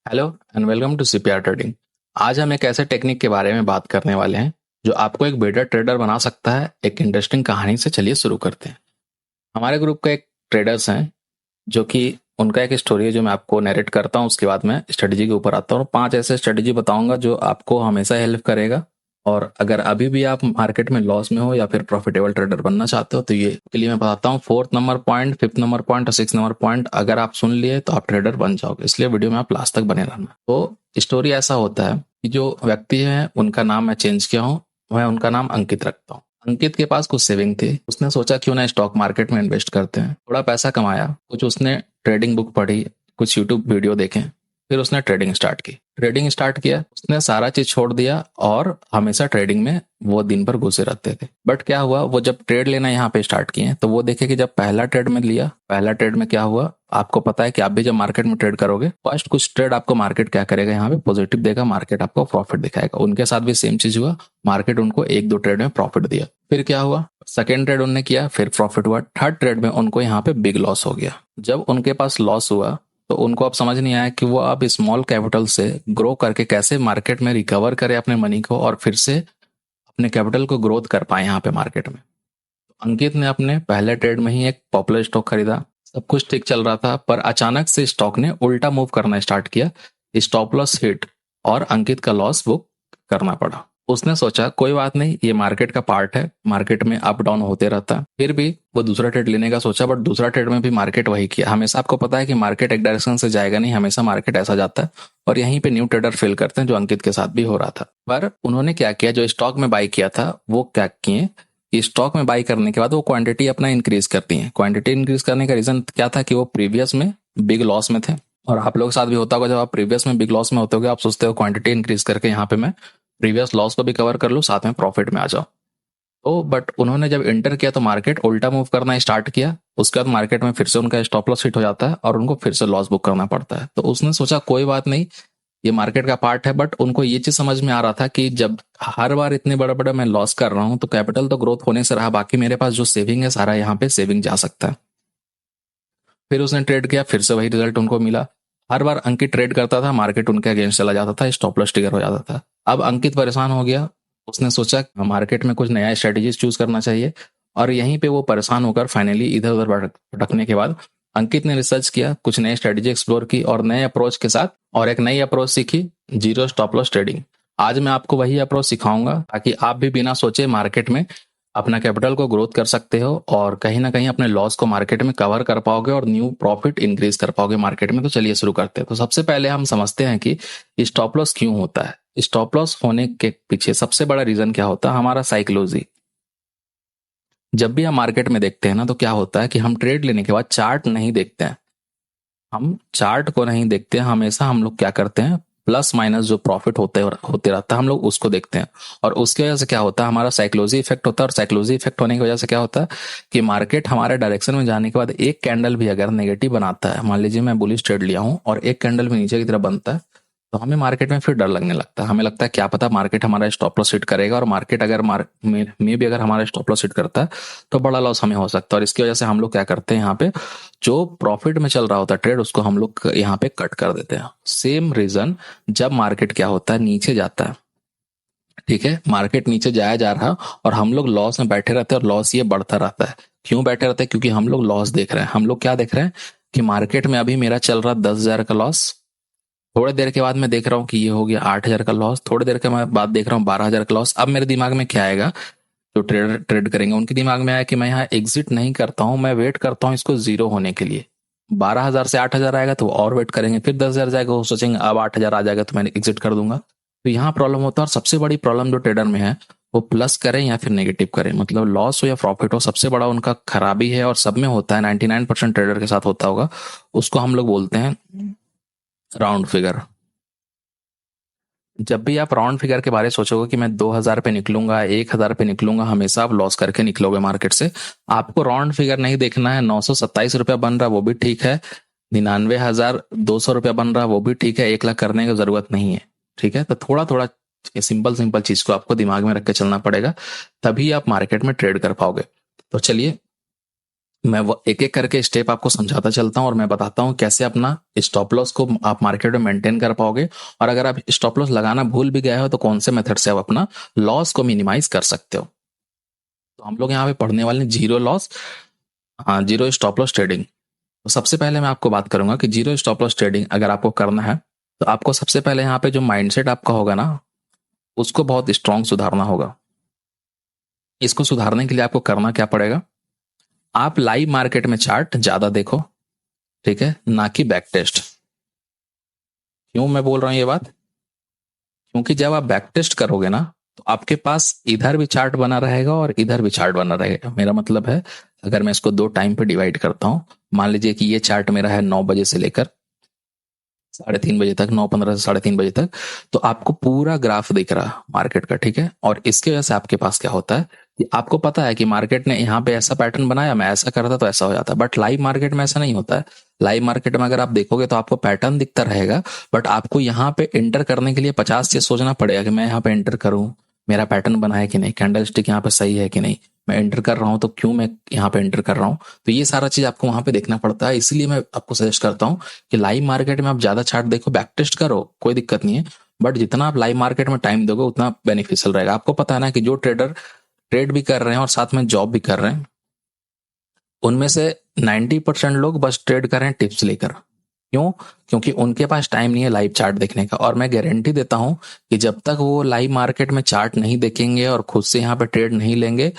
Hello and welcome to CPR trading. आज हम एक ऐसे टेक्निक के बारे में बात करने वाले हैं जो आपको एक बेटर ट्रेडर बना सकता है। एक इंटरेस्टिंग कहानी से चलिए शुरू करते हैं। हमारे ग्रुप का एक ट्रेडर्स हैं जो कि उनका एक स्टोरी है जो मैं आपको नरेट करता हूँ। उसके बाद मैं स्ट्रेटजी के ऊपर आता हूँ और 5 ऐसे स्ट्रेटजी बताऊंगा जो आपको हमेशा हेल्प करेगा। और अगर अभी भी आप मार्केट में लॉस में हो या फिर प्रॉफिटेबल ट्रेडर बनना चाहते हो तो ये के लिए मैं बताता हूँ। 4th number point, 5th number point और 6th नंबर पॉइंट अगर आप सुन लिए तो आप ट्रेडर बन जाओगे, इसलिए वीडियो में आप लास्ट तक बने रहना। तो स्टोरी ऐसा होता है कि जो व्यक्ति है उनका नाम मैं चेंज किया हूँ, मैं उनका नाम अंकित रखता हूँ। अंकित के पास कुछ सेविंग थी, उसने सोचा क्यों ना स्टॉक मार्केट में इन्वेस्ट करते हैं। थोड़ा पैसा कमाया, कुछ उसने ट्रेडिंग बुक पढ़ी, कुछ यूट्यूब वीडियो देखे, फिर उसने ट्रेडिंग स्टार्ट की। ट्रेडिंग स्टार्ट किया, उसने सारा चीज छोड़ दिया और हमेशा ट्रेडिंग में वो दिन भर घुसे रहते थे। बट क्या हुआ, वो जब ट्रेड लेना यहाँ पे स्टार्ट किए तो वो देखे कि जब पहला ट्रेड में लिया, पहला ट्रेड में क्या हुआ, आपको पता है कि आप भी जब मार्केट में ट्रेड करोगे फर्स्ट कुछ ट्रेड आपको मार्केट क्या करेगा, यहाँ पे पॉजिटिव देगा, मार्केट आपको प्रॉफिट दिखाएगा। उनके साथ भी सेम चीज हुआ, मार्केट उनको 1-2 ट्रेड में प्रॉफिट दिया। फिर क्या हुआ, सेकेंड ट्रेड उन्होंने किया, फिर प्रॉफिट हुआ। थर्ड ट्रेड में उनको यहाँ पे बिग लॉस हो गया। जब उनके पास लॉस हुआ तो उनको अब समझ नहीं आया कि वो अब स्मॉल कैपिटल से ग्रो करके कैसे मार्केट में रिकवर करे अपने मनी को और फिर से अपने कैपिटल को ग्रोथ कर पाए यहाँ पे मार्केट में। अंकित ने अपने पहले ट्रेड में ही एक पॉपुलर स्टॉक खरीदा, सब कुछ ठीक चल रहा था, पर अचानक से स्टॉक ने उल्टा मूव करना स्टार्ट किया। स्टॉप लॉस हिट और अंकित का लॉस बुक करना पड़ा। उसने सोचा कोई बात नहीं, ये मार्केट का पार्ट है, मार्केट में अप डाउन होते रहता है। फिर भी वो दूसरा ट्रेड लेने का सोचा, बट दूसरा ट्रेड में भी मार्केट वही किया। हमेशा आपको पता है कि मार्केट एक डायरेक्शन से जाएगा नहीं, हमेशा मार्केट ऐसा जाता है और यहीं पे न्यू ट्रेडर फेल करते हैं, जो अंकित के साथ भी हो रहा था। पर उन्होंने क्या किया, जो स्टॉक में बाई किया था वो क्या किए, स्टॉक में बाई करने के बाद वो क्वांटिटी अपना इंक्रीज करती है। क्वांटिटी इंक्रीज करने का रीजन क्या था कि वो प्रीवियस में बिग लॉस में थे। और आप लोग के साथ भी होता होगा, जब आप प्रीवियस में बिग लॉस में होते हो आप सोचते हो क्वांटिटी इंक्रीज करके यहाँ पे मैं प्रीवियस लॉस को भी कवर कर लूँ, साथ में प्रॉफिट में आ जाओ। तो बट उन्होंने जब एंटर किया तो मार्केट उल्टा मूव करना स्टार्ट किया। उसके बाद मार्केट में फिर से उनका स्टॉप लॉस हिट हो जाता है और उनको फिर से लॉस बुक करना पड़ता है। तो उसने सोचा कोई बात नहीं, ये मार्केट का पार्ट है। बट उनको ये चीज समझ में आ रहा था कि जब हर बार इतने बड़ा बड़ा मैं लॉस कर रहा हूं तो कैपिटल तो ग्रोथ होने से रहा, बाकी मेरे पास जो सेविंग है सारा यहाँ पे सेविंग जा सकता है। फिर उसने ट्रेड किया, फिर से वही रिजल्ट उनको मिला। हर बार अंकित ट्रेड करता था, मार्केट उनके अगेंस्ट चला जाता था, स्टॉप लॉस ट्रिगर हो जाता था। अब अंकित परेशान हो गया, उसने सोचा मार्केट में कुछ नया स्ट्रेटेजीज चूज करना चाहिए। और यहीं पे वो परेशान होकर फाइनली इधर उधर भटकने के बाद अंकित ने रिसर्च किया, कुछ नए स्ट्रेटेजी एक्सप्लोर की और नए अप्रोच के साथ और एक नई अप्रोच सीखी, जीरो स्टॉप लॉस ट्रेडिंग। आज मैं आपको वही अप्रोच सिखाऊंगा ताकि आप भी बिना सोचे मार्केट में अपना कैपिटल को ग्रोथ कर सकते हो और कहीं ना कहीं अपने लॉस को मार्केट में कवर कर पाओगे और न्यू प्रॉफिट इंक्रीज कर पाओगे मार्केट में। तो चलिए शुरू करते हैं। तो सबसे पहले हम समझते हैं कि स्टॉप लॉस क्यों होता है। स्टॉप लॉस होने के पीछे सबसे बड़ा रीजन क्या होता है, हमारा साइकोलॉजी। जब भी हम मार्केट में देखते हैं ना तो क्या होता है कि हम ट्रेड लेने के बाद चार्ट नहीं देखते हैं, हम चार्ट को नहीं देखते हैं। हमेशा हम लोग क्या करते हैं, प्लस माइनस जो प्रॉफिट होते रहता है हम लोग उसको देखते हैं। और उसकी वजह से क्या होता है, हमारा साइकोलॉजी इफेक्ट होता है। और साइकोलॉजी इफेक्ट होने की वजह से क्या होता है कि मार्केट हमारे डायरेक्शन में जाने के बाद एक कैंडल भी अगर नेगेटिव बनाता है, मान लीजिए मैं बुलिश ट्रेड लिया हूं और एक कैंडल भी नीचे की तरफ बनता है, तो हमें मार्केट में फिर डर लगने लगता है। हमें लगता है क्या पता मार्केट हमारा स्टॉप लॉस हिट करेगा, और मार्केट अगर में भी अगर हमारा स्टॉप लॉस हिट करता है तो बड़ा लॉस हमें हो सकता है। और इसकी वजह से हम लोग क्या करते हैं, यहाँ पे जो प्रॉफिट में चल रहा होता है ट्रेड उसको हम लोग यहाँ पे कट कर देते हैं। सेम रीजन जब मार्केट क्या होता है, नीचे जाता है, ठीक है, मार्केट नीचे जाया जा रहा और हम लोग लॉस में बैठे रहते हैं और लॉस ये बढ़ता रहता है। क्यों बैठे रहते हैं, क्योंकि हम लोग लॉस देख रहे हैं। हम लोग क्या देख रहे हैं कि मार्केट में अभी मेरा चल रहा 10,000 का लॉस, थोड़ी देर के बाद मैं देख रहा हूँ कि ये हो गया 8,000 का लॉस, थोड़ी देर के बाद देख रहा हूँ 12,000 का लॉस। अब मेरे दिमाग में क्या आएगा, जो ट्रेडर ट्रेड करेंगे उनके दिमाग में आया कि मैं यहाँ एग्जिट नहीं करता हूँ, मैं वेट करता हूँ इसको जीरो होने के लिए। 12,000 से 8,000 आएगा तो वो और वेट करेंगे, फिर 10,000 जाएगा, वो सोचेंगे अब 8,000 आ जाएगा तो मैं एग्जिट कर दूंगा। तो यहाँ प्रॉब्लम होता है। और सबसे बड़ी प्रॉब्लम जो ट्रेडर में है, वो प्लस करें या फिर नेगेटिव करें, मतलब लॉस हो या प्रॉफिट हो, सबसे बड़ा उनका खराबी है और सब में होता है, 99% ट्रेडर के साथ होता होगा। उसको हम लोग बोलते हैं राउंड फिगर। जब भी आप राउंड फिगर के बारे में सोचोगे कि मैं 2,000 पे निकलूंगा, 1,000 पे निकलूंगा, हमेशा आप लॉस करके निकलोगे मार्केट से। आपको राउंड फिगर नहीं देखना है। 927 रुपया बन रहा वो भी ठीक है, 99,200 रुपया बन रहा वो भी ठीक है, 1 लाख करने की जरूरत नहीं है। ठीक है, तो थोड़ा थोड़ा सिंपल सिंपल चीज को आपको दिमाग में रख के चलना पड़ेगा, तभी आप मार्केट में ट्रेड कर पाओगे। तो चलिए मैं वो एक एक करके स्टेप आपको समझाता चलता हूँ और मैं बताता हूँ कैसे अपना स्टॉप लॉस को आप मार्केट में मेंटेन कर पाओगे, और अगर आप स्टॉप लॉस लगाना भूल भी गए हो तो कौन से मेथड से आप अपना लॉस को मिनिमाइज कर सकते हो। तो हम लोग यहाँ पे पढ़ने वाले हैं जीरो लॉस, हाँ, जीरो स्टॉप लॉस ट्रेडिंग। तो सबसे पहले मैं आपको बात करूंगा कि जीरो स्टॉप लॉस ट्रेडिंग अगर आपको करना है तो आपको सबसे पहले यहाँ पे जो माइंडसेट आपका होगा ना, उसको बहुत स्ट्रांग सुधारना होगा। इसको सुधारने के लिए आपको करना क्या पड़ेगा, आप लाइव मार्केट में चार्ट ज्यादा देखो, ठीक है, ना कि बैक टेस्ट। क्यों मैं बोल रहा हूँ ये बात, क्योंकि जब आप बैक टेस्ट करोगे ना तो आपके पास इधर भी चार्ट बना रहेगा और इधर भी चार्ट बना रहेगा। मेरा मतलब है, अगर मैं इसको दो टाइम पे डिवाइड करता हूँ, मान लीजिए कि ये चार्ट मेरा है 9 बजे से लेकर 3:30 बजे तक, 9:15 से 3:30 बजे तक, तो आपको पूरा ग्राफ दिख रहा मार्केट का, ठीक है। और इसके वजह से आपके पास क्या होता है कि आपको पता है कि मार्केट ने यहाँ पे ऐसा पैटर्न बनाया, मैं ऐसा करता तो ऐसा हो जाता, बट लाइव मार्केट में ऐसा नहीं होता है। लाइव मार्केट में अगर आप देखोगे तो आपको पैटर्न दिखता रहेगा, बट आपको यहाँ पे एंटर करने के लिए 50 चीज सोचना पड़ेगा कि मैं यहाँ पे एंटर करूँ, मेरा पैटर्न बना है कि नहीं, कैंडल स्टिक यहाँ पे सही है कि नहीं, मैं एंटर कर रहा हूँ तो क्यों मैं यहाँ पे एंटर कर रहा हूँ। तो ये सारा चीज आपको वहां पे देखना पड़ता है, इसलिए मैं आपको सजेस्ट करता हूँ कि लाइव मार्केट में आप ज्यादा चार्ट देखो, बैक टेस्ट करो, कोई दिक्कत नहीं है, बट जितना आप लाइव मार्केट में टाइम दोगे उतना बेनिफिशियल रहेगा। आपको पता है ना कि जो ट्रेडर ट्रेड भी कर रहे हैं और साथ में जॉब भी कर रहे हैं, उनमें से 90% लोग बस ट्रेड कर रहे हैं टिप्स लेकर। क्यों? क्योंकि उनके पास टाइम नहीं है लाइव चार्ट देखने का। और मैं गारंटी देता हूं कि जब तक वो लाइव मार्केट में चार्ट नहीं देखेंगे और खुद से यहाँ पे ट्रेड नहीं लेंगे,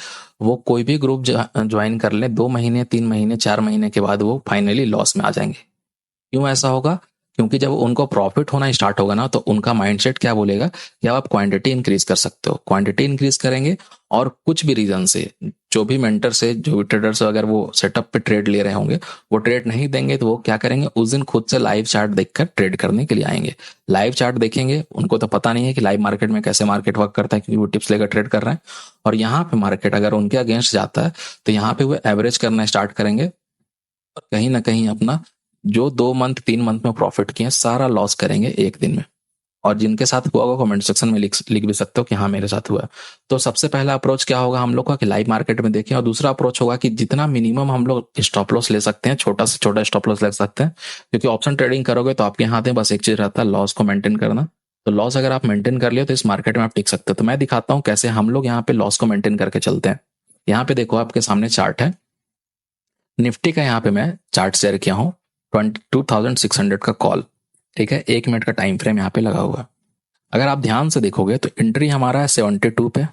वो कोई भी ग्रुप ज्वाइन कर ले, 2 महीने 3 महीने 4 महीने के बाद वो फाइनली लॉस में आ जाएंगे। क्यों ऐसा होगा? क्योंकि जब उनको प्रॉफिट होना स्टार्ट होगा ना तो उनका माइंडसेट क्या बोलेगा कि अब आप क्वांटिटी इंक्रीज कर सकते हो, क्वांटिटी इंक्रीज करेंगे और कुछ भी रीजन से, जो भी मेंटर से, जो भी ट्रेडर से अगर वो सेटअप पे ट्रेड ले रहे होंगे, वो ट्रेड नहीं देंगे तो वो क्या करेंगे, उस दिन खुद से लाइव चार्ट देखकर ट्रेड करने के लिए आएंगे। लाइव चार्ट देखेंगे, उनको तो पता नहीं है कि लाइव मार्केट में कैसे मार्केट वर्क करता है, क्योंकि वो टिप्स लेकर ट्रेड कर रहे हैं। और यहाँ पे मार्केट अगर उनके अगेंस्ट जाता है तो यहाँ पे वो एवरेज करना स्टार्ट करेंगे और कहीं ना कहीं अपना जो 2 मंथ 3 मंथ में प्रॉफिट किए सारा लॉस करेंगे एक दिन में। और जिनके साथ हुआ होगा कमेंट सेक्शन में लिख भी सकते हो कि हाँ मेरे साथ हुआ है। तो सबसे पहला अप्रोच क्या होगा हम लोग का कि लाइव मार्केट में देखें, और दूसरा अप्रोच होगा कि जितना मिनिमम हम लोग स्टॉप लॉस ले सकते हैं, छोटा से छोटा स्टॉप लॉस ले सकते हैं, क्योंकि ऑप्शन ट्रेडिंग करोगे तो आपके हाथ में बस एक चीज रहता है, लॉस को मेंटेन करना। तो लॉस अगर आप मेंटेन कर लियो तो इस मार्केट में आप टिक सकते हो। तो मैं दिखाता हूँ कैसे हम लोग यहाँ पे लॉस को मेंटेन करके चलते हैं। यहाँ पे देखो आपके सामने चार्ट है निफ्टी का, यहाँ पे मैं चार्ट शेयर किया हूँ 22,600 का कॉल, ठीक है, 1 मिनट का टाइम फ्रेम यहाँ पे लगा हुआ है। अगर आप ध्यान से देखोगे तो एंट्री हमारा है 72 पे,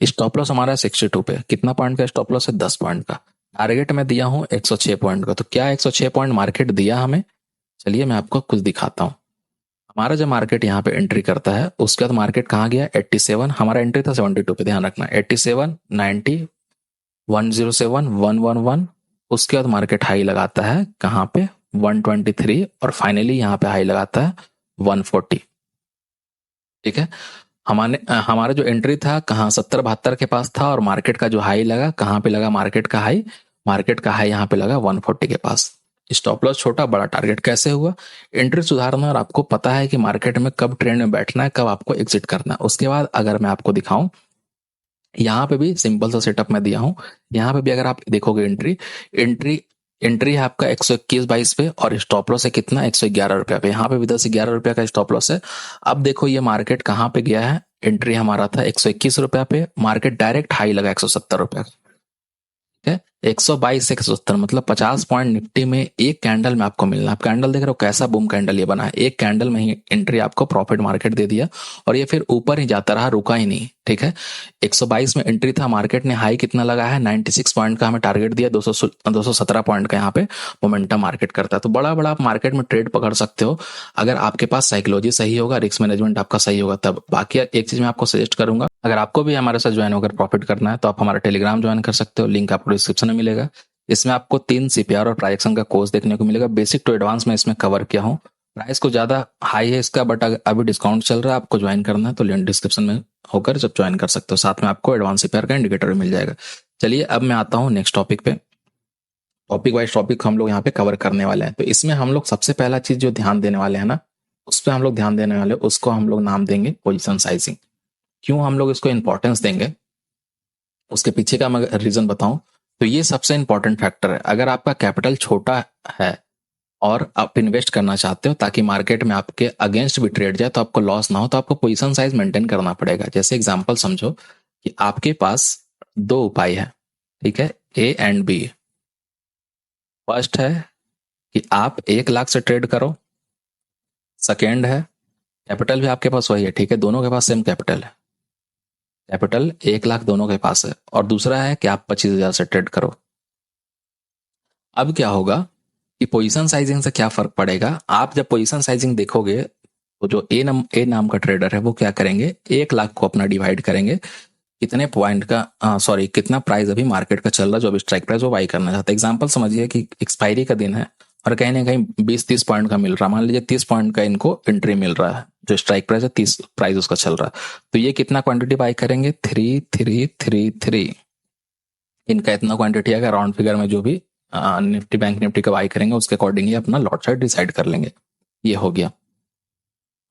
स्टॉप लॉस हमारा है 62 पे। कितना पॉइंट का स्टॉप लॉस है? 10 पॉइंट का। टारगेट मैं दिया हूँ 106 पॉइंट का। तो क्या 106 पॉइंट मार्केट दिया हमें? चलिए मैं आपको कुछ दिखाता हूँ। हमारा जब मार्केट यहाँ पे एंट्री करता है उसके बाद मार्केट कहाँ गया? 87, हमारा एंट्री था 72 पे, ध्यान रखना, 87, 90, 107, 111। उसके बाद मार्केट हाई लगाता है कहाँ पे? 123, और फाइनली यहाँ पे हाई लगाता है 140, ठीक है। हमारा जो एंट्री था कहाँ? 70-72 के पास था, और मार्केट का जो हाई लगा कहाँ पे लगा? मार्केट का हाई यहाँ पे लगा 140 के पास। स्टॉप लॉस छोटा, बड़ा टारगेट कैसे हुआ? एंट्री सुधारना, और आपको पता है कि मार्केट में कब ट्रेंड में बैठना है, कब आपको एग्जिट करना है। उसके बाद अगर मैं आपको दिखाऊं, यहाँ पे भी सिंपल सा सेटअप मैं दिया हूँ। यहाँ पे भी अगर आप देखोगे एंट्री एंट्री है आपका 121.22 पे, और स्टॉप लॉस है कितना? 111 रुपया पे। यहाँ पे भी 10-11 रुपया का स्टॉप लॉस है। अब देखो ये मार्केट कहाँ पे गया है, एंट्री हमारा था 121 रुपया पे, मार्केट डायरेक्ट हाई लगा 170 रुपया, ठीक है। 122 से 170, मतलब 50 पॉइंट निफ्टी में एक कैंडल में आपको मिलना। आप कैंडल देख रहे हो कैसा बूम कैंडल ये बना है, एक कैंडल में ही एंट्री आपको प्रॉफिट मार्केट दे दिया, और ये फिर ऊपर ही जाता रहा, रुका ही नहीं, ठीक है। 122 में एंट्री था, मार्केट ने हाई कितना लगा है? 96 पॉइंट का हमें टारगेट दिया, 217 पॉइंट का यहाँ पे मोमेंटम मार्केट करता है। तो बड़ा बड़ा आप मार्केट में ट्रेड पकड़ सकते हो अगर आपके पास साइकोलॉजी सही होगा, रिस्क मैनेजमेंट आपका सही होगा तब। बाकी एक चीज मैं आपको सजेस्ट करूंगा, अगर आपको भी हमारे साथ ज्वाइन होकर प्रॉफिट करना है तो आप हमारा टेलीग्राम ज्वाइन कर सकते हो, लिंक आपको डिस्क्रिप्शन में मिलेगा। इसमें आपको 3 सीपीआर और प्राइजेक्शन का कोर्स देखने को मिलेगा। बेसिक टू एडवांस में इसमें कवर किया हूँ। प्राइस को ज्यादा हाई है इसका, बट अभी डिस्काउंट चल रहा है, आपको ज्वाइन करना है तो लिंक डिस्क्रिप्शन में होकर जब ज्वाइन कर सकते हो। साथ में आपको एडवांस सीपीआर का इंडिकेटर भी मिल जाएगा। चलिए अब मैं आता हूँ नेक्स्ट टॉपिक पे। टॉपिक वाइज टॉपिक हम लोग यहाँ पे कवर करने वाले हैं। तो इसमें हम लोग सबसे पहला चीज जो ध्यान देने वाले हैं ना, उस पर हम लोग ध्यान देने वाले, उसको हम लोग नाम देंगे पोजिशन साइजिंग। क्यों हम लोग इसको इंपॉर्टेंस देंगे, उसके पीछे का मैं रीजन बताऊं तो ये सबसे इंपॉर्टेंट फैक्टर है। अगर आपका कैपिटल छोटा है और आप इन्वेस्ट करना चाहते हो ताकि मार्केट में आपके अगेंस्ट भी ट्रेड जाए तो आपको लॉस ना हो, तो आपको पोजीशन साइज मेंटेन करना पड़ेगा। जैसे एग्जांपल समझो कि आपके पास दो उपाय है, ठीक है, ए एंड बी। फर्स्ट है कि आप 1 लाख से ट्रेड करो। सेकेंड है, कैपिटल भी आपके पास वही है, ठीक है, दोनों के पास सेम कैपिटल है, कैपिटल 1 लाख दोनों के पास है। और दूसरा है कि आप 25,000 से ट्रेड करो। अब क्या होगा कि पोजीशन साइजिंग से क्या फर्क पड़ेगा, आप जब पोजीशन साइजिंग देखोगे तो जो ए नाम का ट्रेडर है वो क्या करेंगे, 1 लाख को अपना डिवाइड करेंगे, कितने पॉइंट का सॉरी कितना प्राइस अभी मार्केट का चल रहा है, जो अभी स्ट्राइक प्राइस वो बाई करना चाहता है। एग्जांपल समझिए कि एक्सपायरी का दिन है और कहीं ना कहीं 20-30 पॉइंट का मिल रहा है, मान लीजिए 30 पॉइंट का इनको एंट्री मिल रहा है, जो स्ट्राइक प्राइस है 30 प्राइस उसका चल रहा है, तो ये कितना क्वांटिटी बाई करेंगे, 3333। इनका इतना क्वांटिटी है, राउंड फिगर में जो भी निफ्टी बैंक निफ्टी का बाई करेंगे उसके अकॉर्डिंग ही अपना लॉट साइज डिसाइड कर लेंगे। ये हो गया।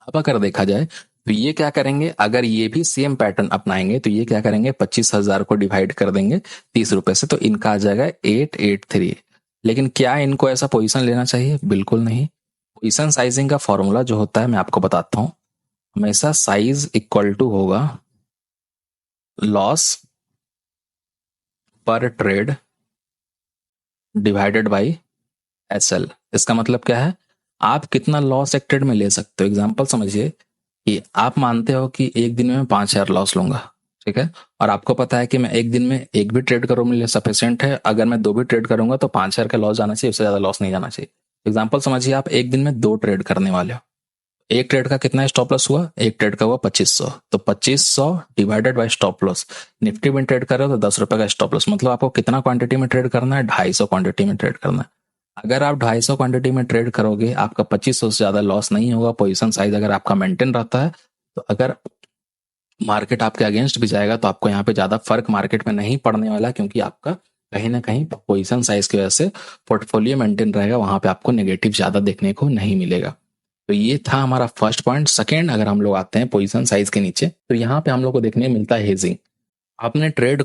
अब अगर देखा जाए तो ये क्या करेंगे, अगर ये भी सेम पैटर्न अपनाएंगे तो ये क्या करेंगे, 25,000 को डिवाइड कर देंगे 30 रुपए से, तो इनका आ जाएगा 883। लेकिन क्या इनको ऐसा पोजीशन लेना चाहिए, बिल्कुल नहीं। पोजीशन साइजिंग का फॉर्मूला जो होता है मैं आपको बताता हूं, हमेशा साइज इक्वल टू होगा लॉस पर ट्रेड डिवाइडेड बाई एसएल। इसका मतलब क्या है, आप कितना लॉस एक ट्रेड में ले सकते हो। एग्जांपल समझिए कि आप मानते हो कि एक दिन में मैं 5,000 लॉस लूंगा, ठीक है, और आपको पता है कि मैं एक दिन में एक भी ट्रेड करूँ मेरे लिए सफिशियंट है, अगर मैं दो भी ट्रेड करूंगा तो 5,000 का लॉस जाना चाहिए, उससे ज्यादा लॉस नहीं जाना चाहिए। एग्जाम्पल समझिए आप एक दिन में दो ट्रेड करने वाले हो, एक ट्रेड का कितना स्टॉप लॉस हुआ, एक ट्रेड का हुआ 2500, तो 2500 divided by stop loss. Nifty में ट्रेड कर रहे हो तो 10 रुपए का स्टॉप लॉस, मतलब आपको कितना क्वांटिटी में ट्रेड करना है, 250 क्वांटिटी में ट्रेड करना है। अगर आप 250 क्वांटिटी में ट्रेड करोगे आपका 2500 से ज्यादा लॉस नहीं होगा, पोजीशन साइज अगर आपका मेंटेन रहता है। तो अगर मार्केट आपके अगेंस्ट भी जाएगा तो आपको यहाँ पे ज्यादा फर्क मार्केट में नहीं पड़ने वाला, क्योंकि आपका कहीं ना कहीं पोजीशन साइज की वजह से पोर्टफोलियो मेंटेन रहेगा, वहां पे आपको नेगेटिव ज्यादा देखने को नहीं मिलेगा। तो ये था हमारा फर्स्ट पॉइंट। सेकेंड, अगर हम लोग आते हैं पोजीशन साइज के नीचे, तो यहाँ पे हम लोग को देखने मिलता है हेजिंग। अपने ट्रेड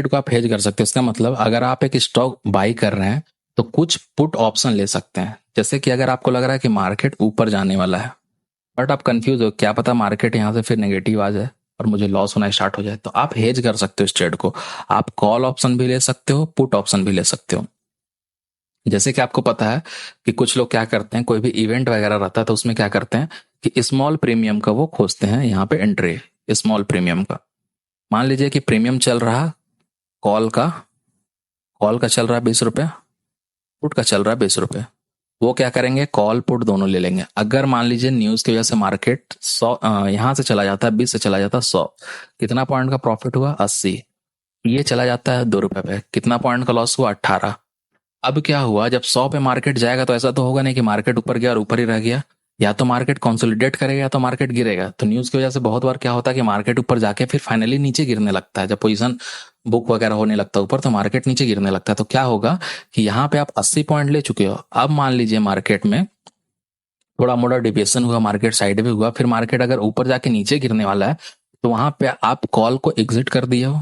को आप हेज कर सकते हो। इसका मतलब अगर आप एक स्टॉक बाई कर रहे हैं तो कुछ पुट ऑप्शन ले सकते हैं। जैसे कि अगर आपको लग रहा है कि मार्केट ऊपर जाने वाला है बट आप कंफ्यूज हो, क्या पता मार्केट यहाँ से फिर नेगेटिव आ जाए और मुझे लॉस होना स्टार्ट हो जाए, तो आप हेज कर सकते हो इस ट्रेड को। आप कॉल ऑप्शन भी ले सकते हो, पुट ऑप्शन भी ले सकते हो। जैसे कि आपको पता है कि कुछ लोग क्या करते हैं, कोई भी इवेंट वगैरह रहता है तो उसमें क्या करते हैं कि स्मॉल प्रीमियम का वो खोजते हैं यहाँ पे एंट्री, स्मॉल प्रीमियम का। मान लीजिए कि प्रीमियम चल रहा कॉल का कॉल का चल रहा है 20 रुपये, पुट का चल रहा है 20 रुपये। वो क्या करेंगे, कॉल पुट दोनों ले लेंगे। अगर मान लीजिए न्यूज की वजह से मार्केट 100 यहाँ से चला जाता है, 20 से चला जाता है 100, कितना पॉइंट का प्रॉफिट हुआ, 80। ये चला जाता है 2 रुपए पे, कितना पॉइंट का लॉस हुआ, 18। अब क्या हुआ, जब 100 पे मार्केट जाएगा तो ऐसा तो होगा नहीं कि मार्केट ऊपर गया और ऊपर ही रह गया, या तो मार्केट कंसोलिडेट करेगा या तो मार्केट गिरेगा। तो न्यूज की वजह से बहुत बार क्या होता है कि मार्केट ऊपर जाके फिर फाइनली नीचे गिरने लगता है। जब पोजीशन बुक वगैरह होने लगता है ऊपर तो मार्केट नीचे गिरने लगता है। तो क्या होगा कि यहाँ पे आप 80 पॉइंट ले चुके हो, अब मान लीजिए मार्केट में थोड़ा मोड़ा डिविएशन हुआ, मार्केट साइड में हुआ, फिर मार्केट अगर ऊपर जाके नीचे गिरने वाला है तो वहां पे आप कॉल को एग्जिट कर दिए हो,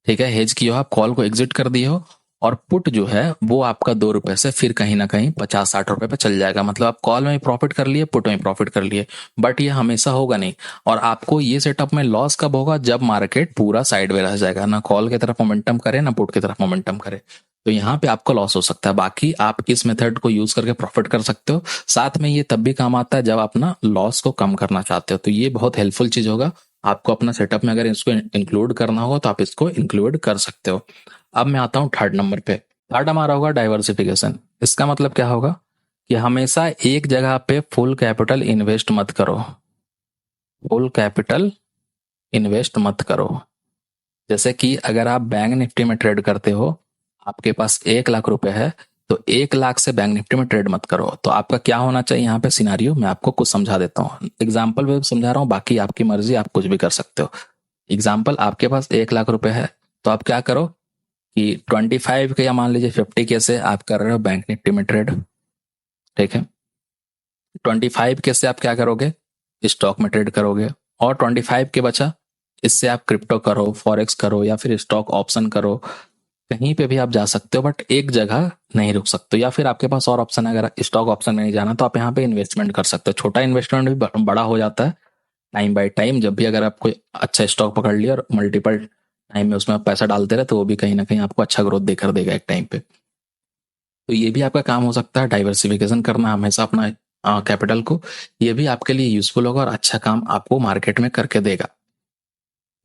ठीक है, हेज किए हो, आप कॉल को एग्जिट कर दिए हो, और पुट जो है वो आपका 2 रुपए से फिर कहीं ना कहीं 50-60 रुपए पे चल जाएगा। मतलब आप कॉल में भी प्रॉफिट कर लिए, पुट में भी प्रॉफिट कर लिए, बट ये हमेशा होगा नहीं। और आपको ये सेटअप में लॉस कब होगा, जब मार्केट पूरा साइड में रह जाएगा, ना कॉल की तरफ मोमेंटम करे ना पुट की तरफ मोमेंटम करे, तो यहाँ पे आपको लॉस हो सकता है। बाकी आप इस मेथड को यूज करके प्रॉफिट कर सकते हो। साथ में ये तब भी काम आता है जब आप अपना लॉस को कम करना चाहते हो, तो ये बहुत हेल्पफुल चीज होगा आपको अपना सेटअप में। अगर इसको इंक्लूड करना होगा तो आप इसको इंक्लूड कर सकते हो। अब मैं आता हूँ थर्ड नंबर पे। थर्ड हमारा होगा डाइवर्सिफिकेशन। इसका मतलब क्या होगा कि हमेशा एक जगह पे फुल कैपिटल इन्वेस्ट मत करो, फुल कैपिटल इन्वेस्ट मत करो। जैसे कि अगर आप बैंक निफ्टी में ट्रेड करते हो, आपके पास 1 लाख रुपए है, तो 1 लाख से बैंक निफ्टी में ट्रेड मत करो। तो आपका क्या होना चाहिए यहाँ पे सिनारियो, मैं आपको कुछ समझा देता हूँ, एग्जाम्पल में समझा रहा हूँ, बाकी आपकी मर्जी, आप कुछ भी कर सकते हो। एग्जाम्पल, आपके पास 1 लाख रुपए है तो आप क्या करो कि 25 के या मान लीजिए 50 के से आप कर रहे हो बैंक निफ्टी में ट्रेड, ठीक है। 25 के से आप क्या करोगे, स्टॉक में ट्रेड करोगे, और 25 के बचा इससे आप क्रिप्टो करो, फॉरेक्स करो, या फिर स्टॉक ऑप्शन करो, कहीं पे भी आप जा सकते हो, बट एक जगह नहीं रुक सकते हो। या फिर आपके पास और ऑप्शन है, अगर स्टॉक ऑप्शन में नहीं जाना तो आप यहाँ पे इन्वेस्टमेंट कर सकते हो। छोटा इन्वेस्टमेंट भी बड़ा हो जाता है टाइम बाय टाइम। जब भी अगर आप कोई अच्छा स्टॉक पकड़ लिया और मल्टीपल टाइम में उसमें आप पैसा डालते रहे, तो वो भी कहीं ना कहीं आपको अच्छा ग्रोथ देकर देगा एक टाइम पे। तो ये भी आपका काम हो सकता है, डाइवर्सिफिकेशन करना हमेशा अपना कैपिटल को। ये भी आपके लिए यूजफुल होगा और अच्छा काम आपको मार्केट में करके देगा।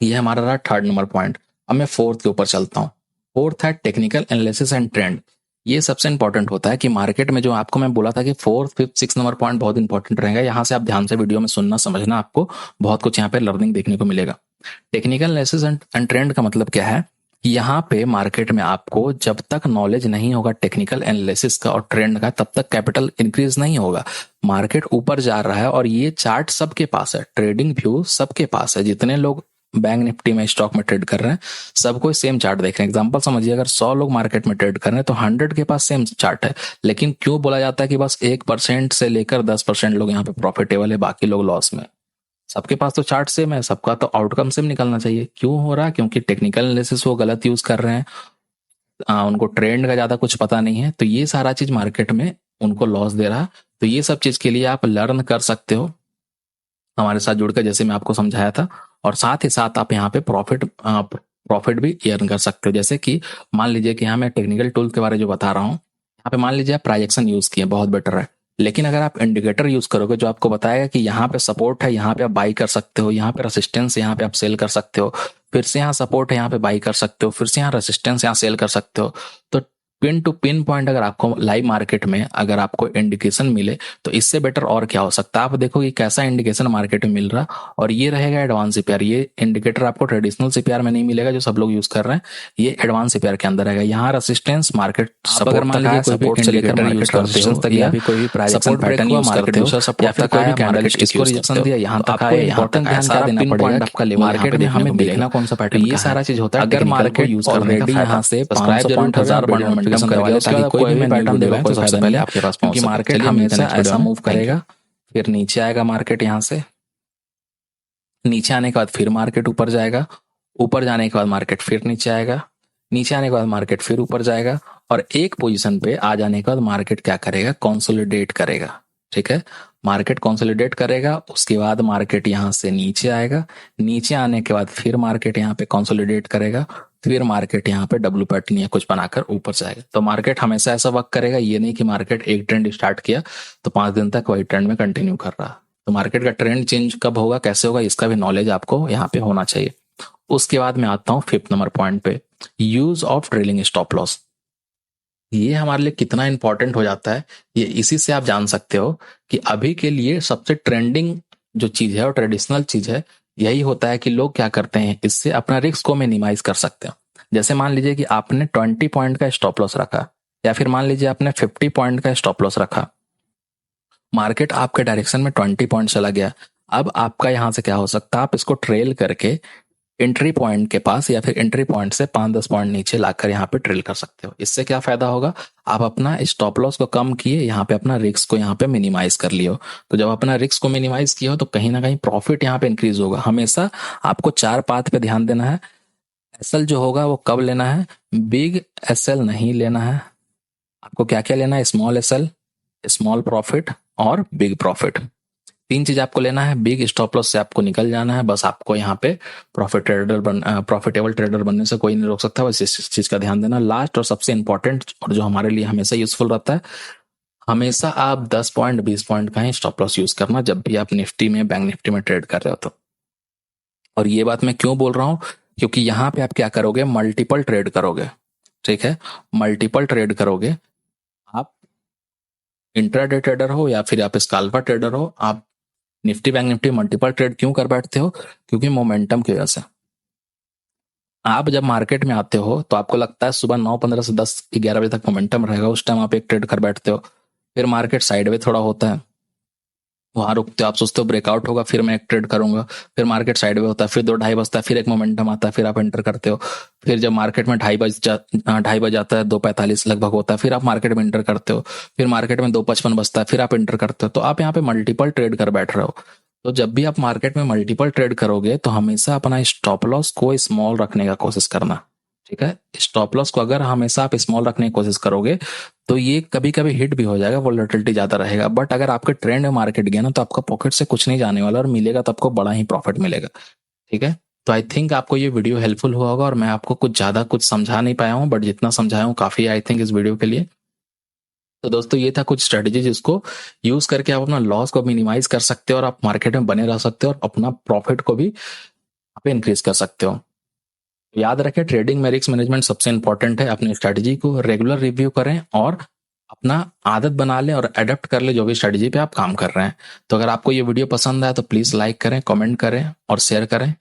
ये हमारा रहा थर्ड नंबर पॉइंट। अब मैं फोर्थ के ऊपर चलता हूँ। फोर्थ है टेक्निकल एनालिसिस एंड ट्रेंड। ये सबसे इंपॉर्टेंट होता है कि मार्केट में, जो आपको मैं बोला था कि fourth fifth six number point बहुत इंपॉर्टेंट रहेगा, यहाँ से आप ध्यान से वीडियो में सुनना समझना, आपको बहुत कुछ यहाँ पे लर्निंग देखने को मिलेगा। टेक्निकल एनालिसिस एंड ट्रेंड का मतलब क्या है कि यहाँ पे मार्केट में आपको जब तक नॉलेज नहीं होगा टेक्निकल एनालिसिस का और ट्रेंड का, तब तक कैपिटल इंक्रीज नहीं होगा। मार्केट ऊपर जा रहा है और ये चार्ट सबके पास है, ट्रेडिंग व्यू सबके पास है। जितने लोग बैंक निफ्टी में स्टॉक में ट्रेड कर रहे हैं, सबको सेम चार्ट देख रहे हैं। एग्जांपल समझिए, अगर 100 लोग मार्केट में ट्रेड कर रहे हैं तो 100 के पास सेम चार्ट है। लेकिन क्यों बोला जाता है कि बस 1% से लेकर 10% लोग यहाँ पे प्रॉफिटेबल है, बाकी लोग लॉस में? सबके पास तो चार्ट सेम है, सबका तो आउटकम सेम निकलना चाहिए। क्यों हो रहा है? क्योंकि टेक्निकल एनालिसिस वो गलत यूज कर रहे हैं। उनको ट्रेंड का ज्यादा कुछ पता नहीं है, तो ये सारा चीज मार्केट में उनको लॉस दे रहा है। तो ये सब चीज के लिए आप लर्न कर सकते हो हमारे साथ जुड़कर, जैसे मैं आपको समझाया था। और साथ ही साथ आप यहाँ पे प्रॉफिट भी अर्न कर सकते हो। जैसे कि मान लीजिए कि यहाँ मैं टेक्निकल टूल के बारे में जो बता रहा हूँ, यहाँ पे मान लीजिए आप प्राइजेक्शन यूज किए, बहुत बेटर है। लेकिन अगर आप इंडिकेटर यूज करोगे जो आपको बताएगा कि यहाँ पे सपोर्ट है, यहाँ पे आप बाई कर सकते हो, यहाँ पे रेसिस्टेंस, यहाँ पे आप सेल कर सकते हो, फिर से यहाँ सपोर्ट है, यहाँ पे बाई कर सकते हो, फिर से यहाँ रेसिस्टेंस, यहाँ सेल कर सकते हो। तो पिन टू पिन पॉइंट अगर आपको लाइव मार्केट में अगर आपको इंडिकेशन मिले, तो इससे बेटर और क्या हो सकता है? आप देखो कि कैसा इंडिकेशन मार्केट में मिल रहा, और ये रहेगा एडवांस सीपीआर। ये इंडिकेटर आपको ट्रेडिशनल सीपीआर में नहीं मिलेगा जो सब लोग यूज कर रहे हैं, ये एडवांस सीपीआर के अंदर रहेगा। यहाँ रेसिस्टेंस मार्केट अगर मान लीजिए सपोर्ट से लेकर यूज करते हो, या भी कोई भी प्राइजेक्शन पैटर्न यूज करते हो, या फिर कोई भी कैंडल इसको रिजेक्शन दिया, यहाँ तक आए, यहाँ तक ध्यान देना पड़ेगा आपका लेवल मार्केट में हमें देखना कौन सा पैटर्न। ये सारा चीज होता है अगर मार्केट यूज करने का। यहाँ से 500 पॉइंट 1000 पॉइंट मोमेंटम कर गया, उसके बाद कोई भी पैटर्न देगा तो सबसे पहले आपके पास, क्योंकि मार्केट हमेशा ऐसा मूव करेगा। फिर नीचे आएगा मार्केट, यहाँ से नीचे आने के बाद फिर मार्केट ऊपर जाएगा, ऊपर जाने के बाद मार्केट फिर नीचे आएगा, नीचे आने के बाद मार्केट फिर ऊपर जाएगा, और एक पोजीशन पे आ जाने के बाद मार्केट क्या करेगा? कंसोलिडेट करेगा। ठीक है, मार्केट कंसोलिडेट करेगा, उसके बाद मार्केट यहाँ से नीचे आएगा, नीचे आने के बाद फिर मार्केट यहाँ पे कंसोलिडेट करेगा, फिर मार्केट यहाँ पे डब्ल्यू पैटर्न या कुछ बनाकर ऊपर जाएगा। तो मार्केट हमेशा ऐसा वर्क करेगा, ये नहीं कि मार्केट एक ट्रेंड स्टार्ट किया तो 5 दिन तक वही ट्रेंड में कंटिन्यू कर रहा। तो मार्केट का ट्रेंड चेंज कब होगा, कैसे होगा, इसका भी नॉलेज आपको यहाँ पे होना चाहिए। उसके बाद मैं आता हूँ फिफ्थ नंबर पॉइंट पे, use of trailing stop loss. ये हमारे लिए कितना इंपॉर्टेंट हो जाता है, ये इसी से आप जान सकते हो कि अभी के लिए सबसे ट्रेंडिंग जो चीज है और ट्रेडिशनल चीज है, यही होता है कि लोग क्या करते हैं, इससे अपना रिस्क को मिनिमाइज कर सकते हो। जैसे मान लीजिए कि आपने 20 पॉइंट का स्टॉप लॉस रखा, या फिर मान लीजिए आपने 50 पॉइंट का स्टॉप लॉस रखा, मार्केट आपके डायरेक्शन में 20 पॉइंट चला गया। अब आपका यहां से क्या हो सकता है, आप इसको ट्रेल करके एंट्री पॉइंट के पास, या फिर एंट्री पॉइंट से 5-10 पॉइंट नीचे लाकर यहाँ पे ट्रेल कर सकते हो। इससे क्या फायदा होगा, आप अपना स्टॉप लॉस को कम किए, यहाँ पे अपना रिस्क को यहाँ पे मिनिमाइज कर लियो। तो जब अपना रिस्क को मिनिमाइज किया हो, तो कहीं ना कहीं प्रॉफिट यहाँ पे इंक्रीज होगा। हमेशा आपको 4 पाथ पे ध्यान देना है। एसएल जो होगा वो कब लेना है, बिग एसएल नहीं लेना है। आपको क्या क्या लेना है, स्मॉल एसएल, स्मॉल प्रॉफिट और बिग प्रॉफिट। 3 चीज आपको लेना है। बिग स्टॉप लॉस से आपको निकल जाना है, बस आपको यहाँ पे प्रॉफिटेबल ट्रेडर बनने से कोई नहीं रोक सकता, बस इस चीज का ध्यान देना। लास्ट और सबसे इंपॉर्टेंट, और जो हमारे लिए हमेशा यूजफुल रहता है, हमेशा आप 10 पॉइंट 20 पॉइंट का ही स्टॉप लॉस यूज करना जब भी आप निफ्टी में, बैंक निफ्टी में ट्रेड कर रहे हो तो। और ये बात मैं क्यों बोल रहा हूँ, क्योंकि यहाँ पे आप क्या करोगे, मल्टीपल ट्रेड करोगे। ठीक है, मल्टीपल ट्रेड करोगे। आप इंट्राडे ट्रेडर हो या फिर आप स्काल्पर ट्रेडर हो, आप Nifty bank Nifty multiple trade क्यों कर बैठते हो, क्योंकि मोमेंटम की वजह से। आप जब मार्केट में आते हो तो आपको लगता है सुबह 9:15 से 10-11 बजे तक मोमेंटम रहेगा, उस टाइम आप एक ट्रेड कर बैठते हो। फिर मार्केट साइडवे थोड़ा होता है, वहां रुकते हो, आप सोचते हो ब्रेकआउट होगा, फिर मैं एक ट्रेड करूंगा। फिर मार्केट साइडवे होता है, फिर 2-2:30 बजता है, फिर एक मोमेंटम आता है, फिर आप एंटर करते हो। फिर जब मार्केट में 2:30 बज जाता है, 2:45 लगभग होता है, फिर आप मार्केट में एंटर करते हो। फिर मार्केट में 2:55 बजता है, फिर आप एंटर करते हो। तो आप यहाँ पे मल्टीपल ट्रेड कर बैठ रहे हो। तो जब भी आप मार्केट में मल्टीपल ट्रेड करोगे, तो हमेशा अपना स्टॉप लॉस को स्मॉल रखने का कोशिश करना। ठीक है, स्टॉप लॉस को अगर हमेशा आप स्मॉल रखने की कोशिश करोगे तो ये कभी कभी हिट भी हो जाएगा, वोलेटिलिटी ज्यादा रहेगा, बट अगर आपके ट्रेंड में मार्केट गया ना तो आपका पॉकेट से कुछ नहीं जाने वाला और मिलेगा तो आपको बड़ा ही प्रॉफिट मिलेगा। ठीक है, तो आई थिंक आपको ये वीडियो हेल्पफुल हुआ होगा और मैं आपको कुछ ज़्यादा कुछ समझा नहीं पाया हूँ, बट जितना समझाया हूँ काफ़ी आई थिंक इस वीडियो के लिए। तो दोस्तों ये था कुछ स्ट्रेटजी जिसको यूज करके आप अपना लॉस को मिनिमाइज कर सकते हो और आप मार्केट में बने रह सकते हो और अपना प्रॉफिट को भी आप इंक्रीज कर सकते हो। याद रखें, ट्रेडिंग में रिस्क मैनेजमेंट सबसे इंपॉर्टेंट है। अपनी स्ट्रेटजी को रेगुलर रिव्यू करें और अपना आदत बना लें और अडेप्ट कर लें जो भी स्ट्रेटजी पे आप काम कर रहे हैं। तो अगर आपको ये वीडियो पसंद आए तो प्लीज़ लाइक करें, कमेंट करें और शेयर करें।